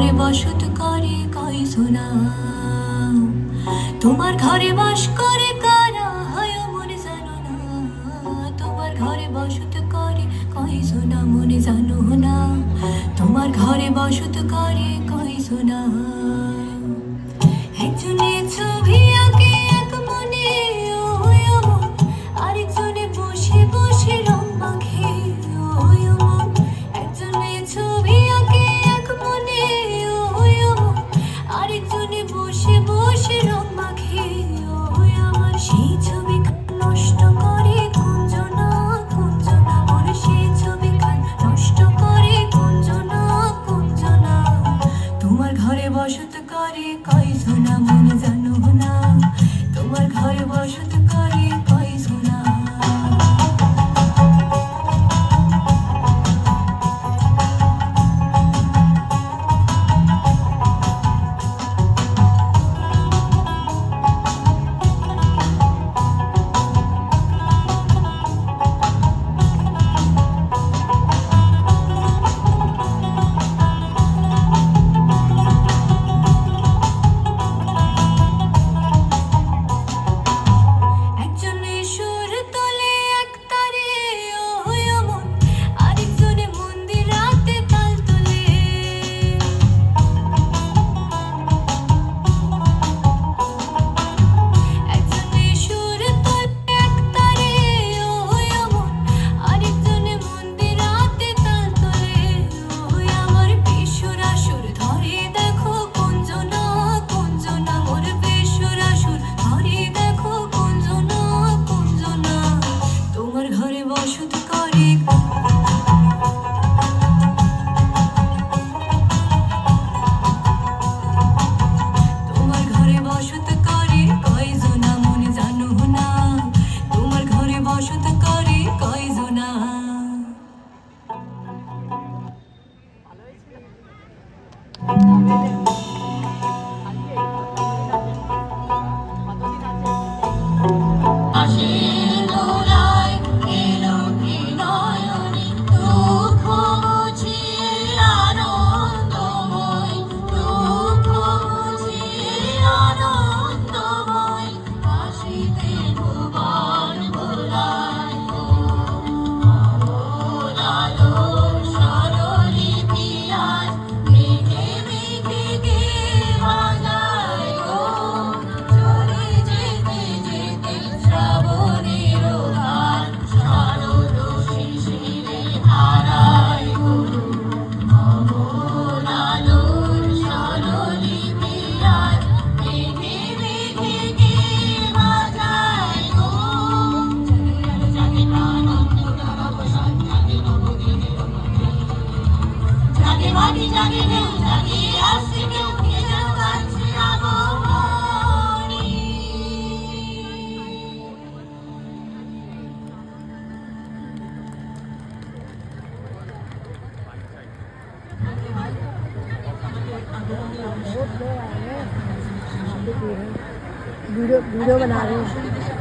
ঘরে বসত করে কয়জনা, তোমার ঘরে বাস করে কারা হয় মনে জানো না। তোমার ঘরে বসত করে কয়জনা মনে জানো না। তোমার ঘরে বসত করে কয়জনা। একজনে ছবি আঁকে এক মনে ওই অমন, আরেকজনে বসে বসে রং মাখে ওই অমন। একজনে ছবি আঁকে এক মনে ওই অমন, আরেকজনে বসে বসে রং মাখে ওই আমার। সেই ছবি নষ্ট করে কুঞ্জনা কুঞ্জনা মোর, সেই ছবি নষ্ট করে কুঞ্জনা কুঞ্জনা। তোমার ঘরে বসত করে কয়জনা মনে জানো না। তোমার ঘরে বসত করে কয়জনা। একজনে সুর তোলে এক তারে ওই অমন, আরেকজনে মন্দির রাতে তাল তোলে। একজনে সুর তোলে এক তারে ওই অমন, আরেকজনে মন্দির রাতে তাল তোলে ওই আমার। বেসুরা সুর ধরে দেখো কুঞ্জনা কুঞ্জনা মোর, বেসুরা সুর ধরে দেখো কুঞ্জনা কুঞ্জনা। তোমার ঘরে বসত করে তোমার ঘরে বসত করে কয়জনা মনে জানো না। তোমার ঘরে বসত করে কয়জনা। वीडियो बना रहे রে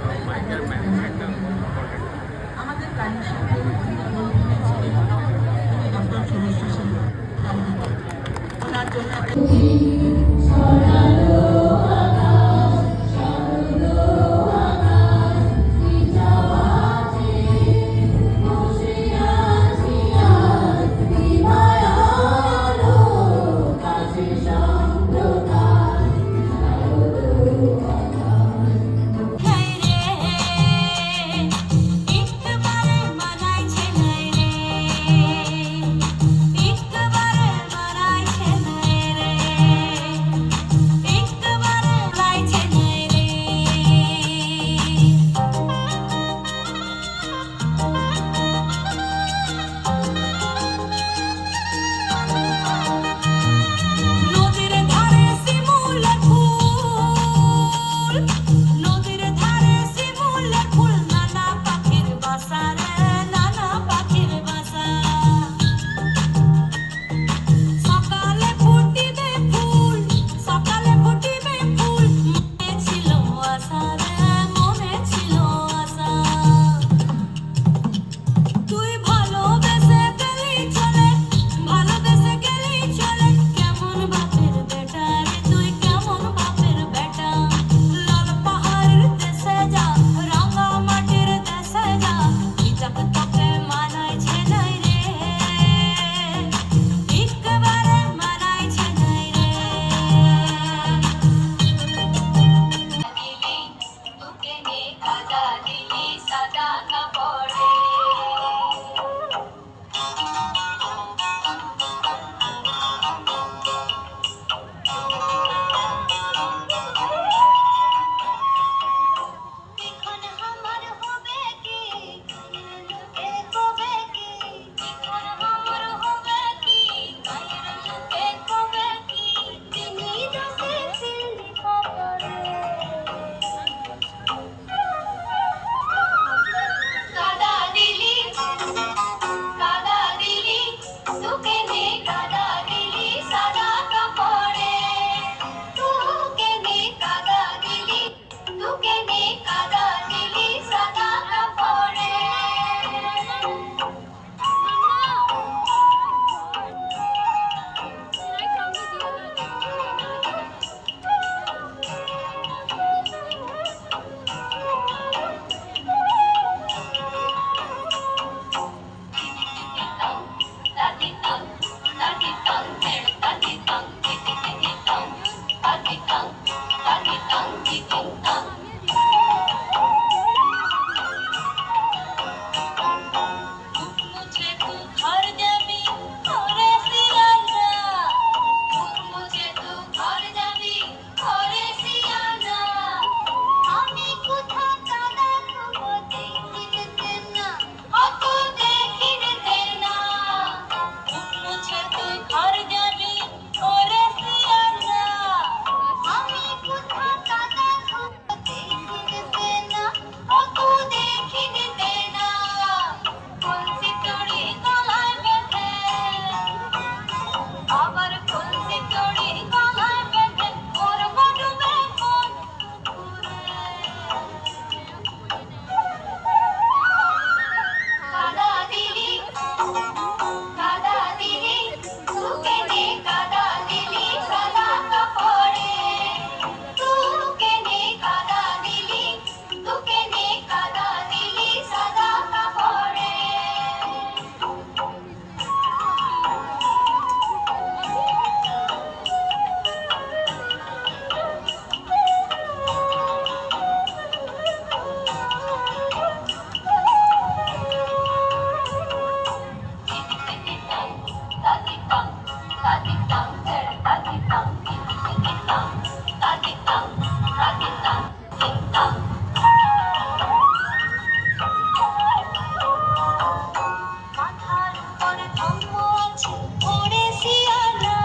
মাথার উপর ধম্ম আছে ওরে সিয়ানা,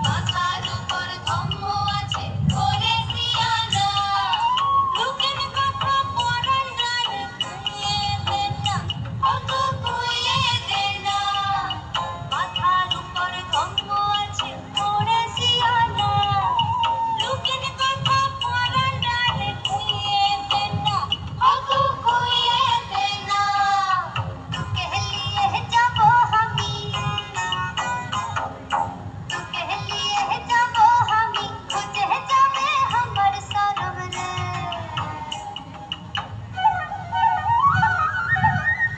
মাথার উপর ধম্ম আছে ওরে সিয়ানা, লোকের কথা পড়ার নারে কুইয়ে দে না, অত কুইয়ে দে না। মাথার উপর ধম্ম আছে ওরে সিয়ানা, লোকের কথা পড়ার নারে কুইয়ে দে না, অত কুইয়ে দে না। तू कह लिए है जाबो हमी, तू कह लिए है जाबो हमी, तुझे जावे हमर सरम रे।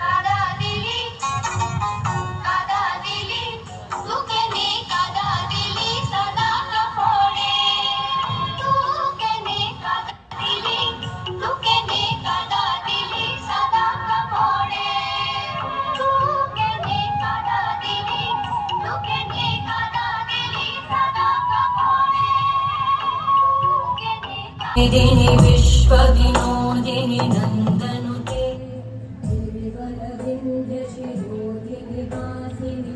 कादा दिली तू कहने कादा दिली सदा कपड़े, तू कहने कादा दिली, तू कहने कादा दिली सदा कपड़े, तू कहने कादा दिली, तू कहने कादा दिली सदा कपड़े, तू कहने दिनि विश्वविनोदिनि नन्दनुते देवरविन्द्यशिरोधिनि वासिनि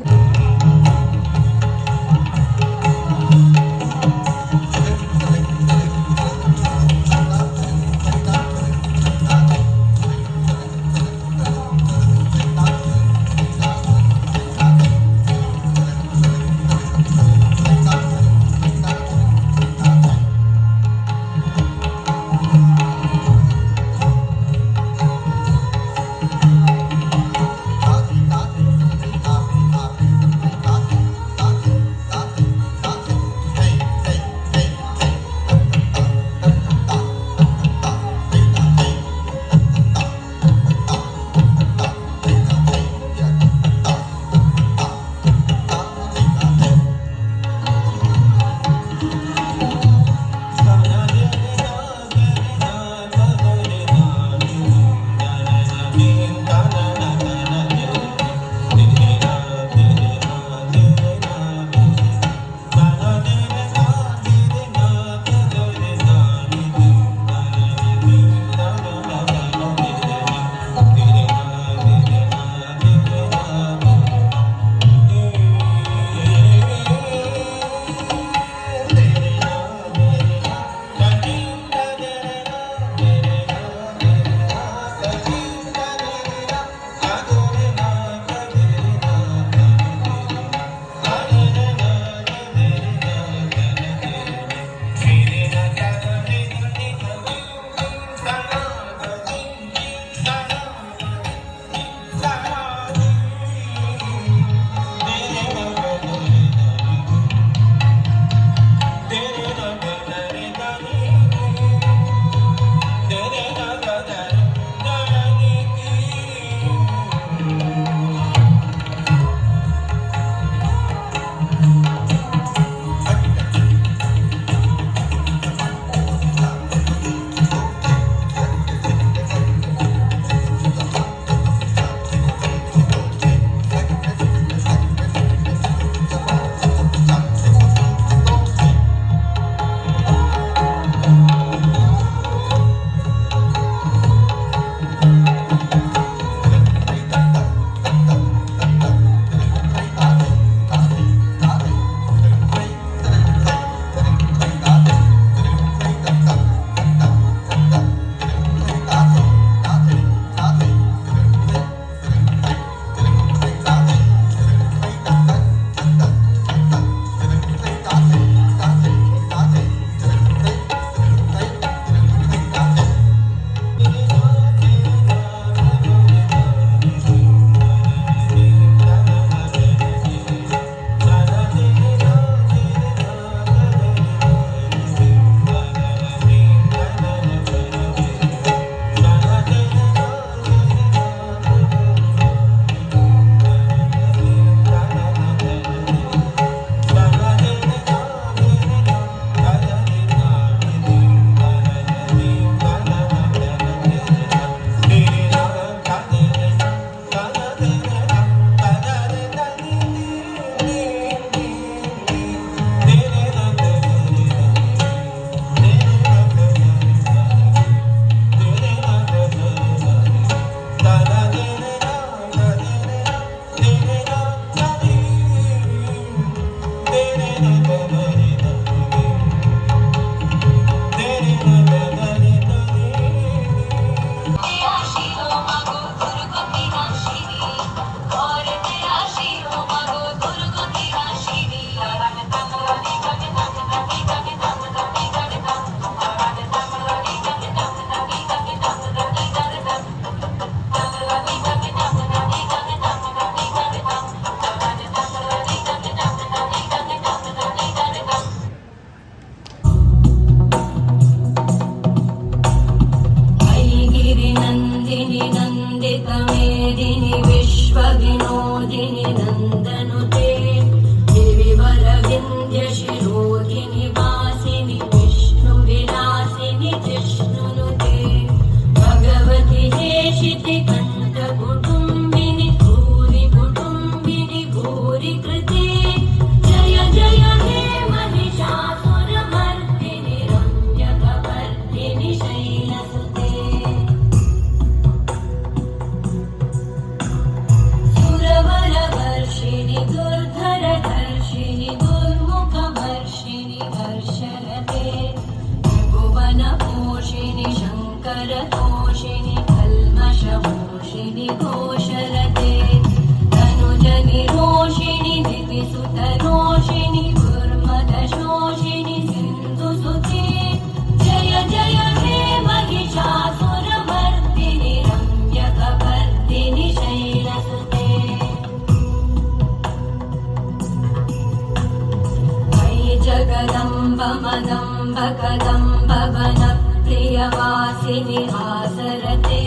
जगदम्ब मदम्ब कदम्ब वन प्रियवासिनि हासरते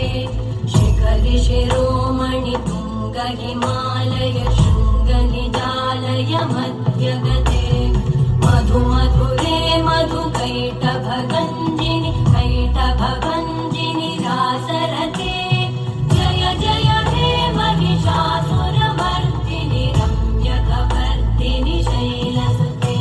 शिखरि शिरोमणि तुङ्ग हिमालय शृङ्ग निजालय मध्यगते मधु मधुरे मधु कैटभगञ्जिनि रासरते जय जय हे महिषासुरमर्दिनि रम्यकवर्दिनि शैलसुते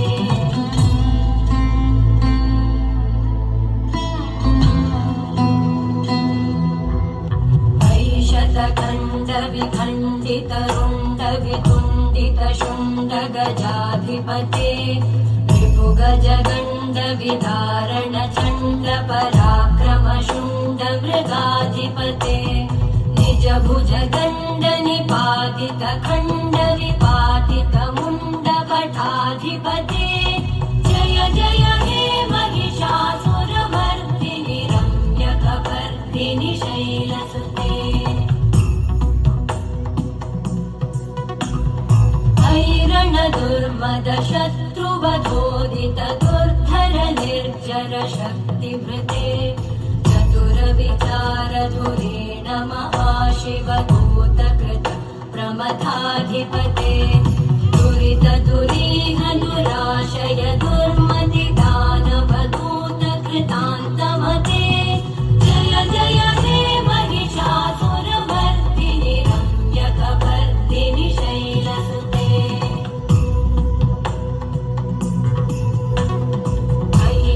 ऐशतखण्ड विखण्डित रुण्ड वितुण्डित शुण्ड गजाधिपते रिपुगजगण्ड विदारण चण्ड पराक्रम शुण्ड मृगाधिपते निज भुज गण्ड निपातित खण्ड विपातित मुण्ड भटाधिपते जय जय हे महिषासुरमर्दिनि रम्यकवर्दिनि शैलसुते ऐरण दुर्मद शत्रुवधोदित दुर्धर निर्जर शक्तिभृते चतुर विचार धुरेण महाशिवदूत कृत प्रमथाधिपते दुरित दुरीह दुराशय दुर्मति दानवदूत कृतान्तमते जय जय हे महिषासुरमर्दिनि रम्यकवर्दिनि शैलसुते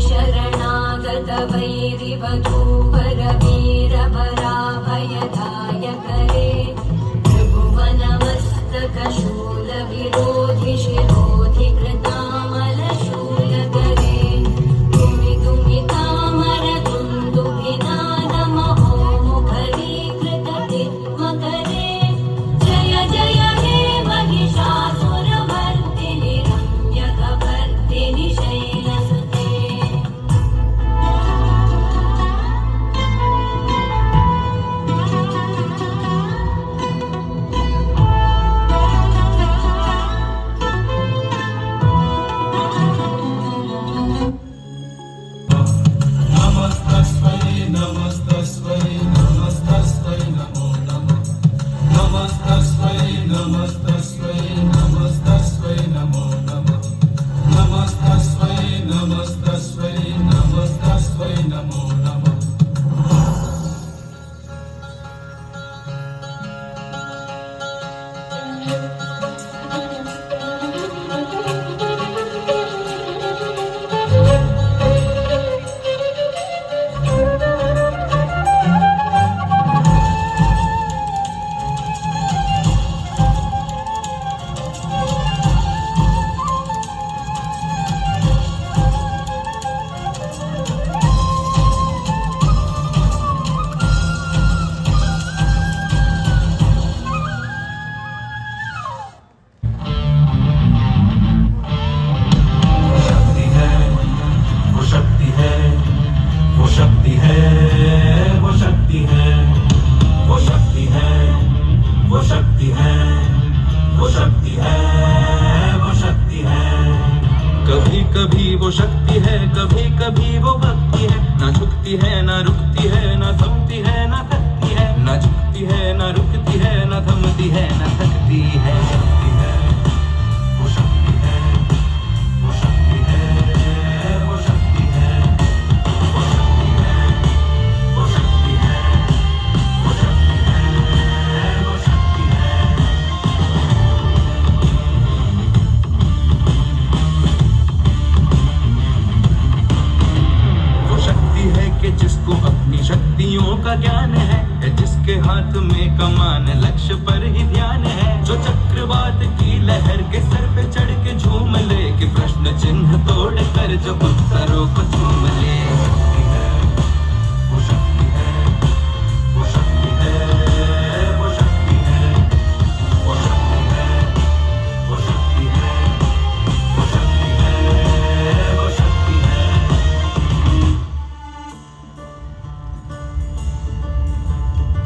शरणागत वैरिवधूवर वीरभराभयदायकरे त्रिभुवनमस्तक शूल विरोधि शिरोधि कृतामल शूलकरे तुमि तुमि तामर दुन्दुभिनाद महोमुखरीकृत तिग्मकरे जय जय हे महिषासुरमर्दिनि रम्यकवर्दिनि शैलसुते नमस्तस्मै नमस्तस्मै नमस्तस्मै नमो नमः नमस्तस्मै नमस्तस्मै नमस्तस्मै नमो नमः नमस्तस्मै नमस्तस्मै नमस्तस्मै नमो नमः कभी वो शक्ति है, कभी कभी वो भक्ति है, ना झुकती है ना रुकती है, ना थमती है ना थकती है, ना झुकती है ना रुकती है, ना थमती है ना थकती है। वो शक्ति है, वो शक्ति है, वो शक्ति है, वो शक्ति है, वो शक्ति है, वो शक्ति है, वो शक्ति है। कि जिसको अपनी शक्तियों का ज्ञान है, जिसके हाथ में कमान लक्ष्य पर ही ध्यान है, जो चक्रवात की लहर के सर पे चढ़ के झूम ले, कि प्रश्न चिन्ह तोड़ कर जब उत्तरों को चूम ले। वो शक्ति है, वो शक्ति है, वो शक्ति है, वो शक्ति है, वो शक्ति है, वो शक्ति है, वो शक्ति है।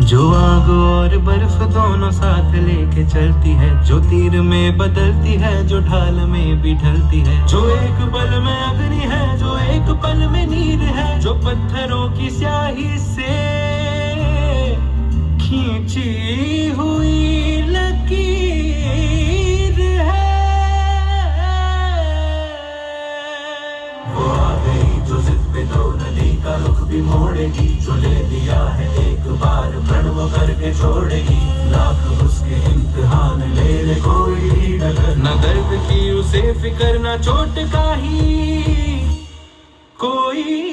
जो आग और बर्फ दोनों साथ लेके चलती है, जो तीर में बदलती है, जो ढाल में भी ढलती है, जो एक पल में पत्थरों की स्याही से खींची हुई लकीर है। वो आ गई जो जिद पे तो नदी का रुख भी मोड़ेगी, जो ले लिया है एक बार प्रण वो करके छोड़ेगी। लाख उसके इम्तिहान ले ले कोई डगर, न दर्द की उसे फिक्र न चोट का ही कोई